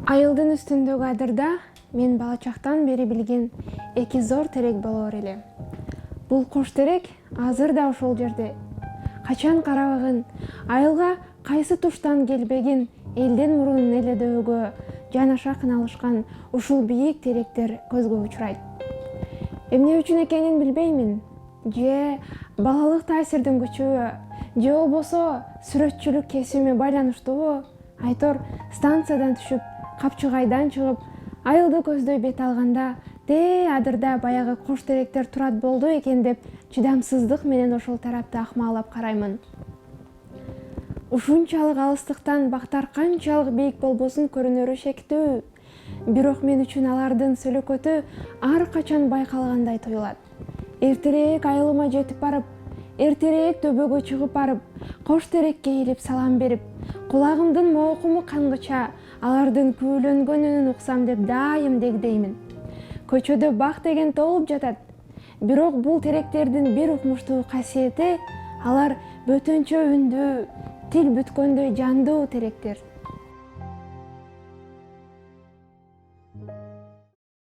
Айылдын үстүндөгү адырда мен бала чактан бери билген эки зор терек болоор эле. Бул кош терек азыр да ошол жерде. Качан карабагын, айылга кайсы туштан келбегин элдин мурунун эледөөгө жанаша кыналышкан ушул бийик теректер көзгө учурайт. Эмне үчүн экенин билбеймин. Же балалык таасирдин күчүбү, же болбосо сүрөтчүлүк кесими байланыштуубу? Айтор станциядан түшүп, Капчыгайдан чыгып, айылды көздөй бет алганда, адырда баягы кош теректер турат болду экен деп чыдамсыздык менен ошол тарапты акмаалап караймын. Ушунчалык алыстыктан бактар канчалык бийик болбосун көрүнөрү шектүү. Бирок мен үчүн алардын сөлөкөтү ар качан байкалгандай туюлат. Эртерээк айылыма жетип барып, эртерээк төбөгө чыгып барып, кош терекке ийилип салам берип, кулагымдын моокуму кангыча алардын күбөлөнгөн үнүн уксам деп дайым дегдеймин. Көчөдө бак деген толуп жатат. Бирок бул теректердин бир укмуштуу касиети алар бөтөнчө үндүү, тил бүткөндөй жандуу теректер.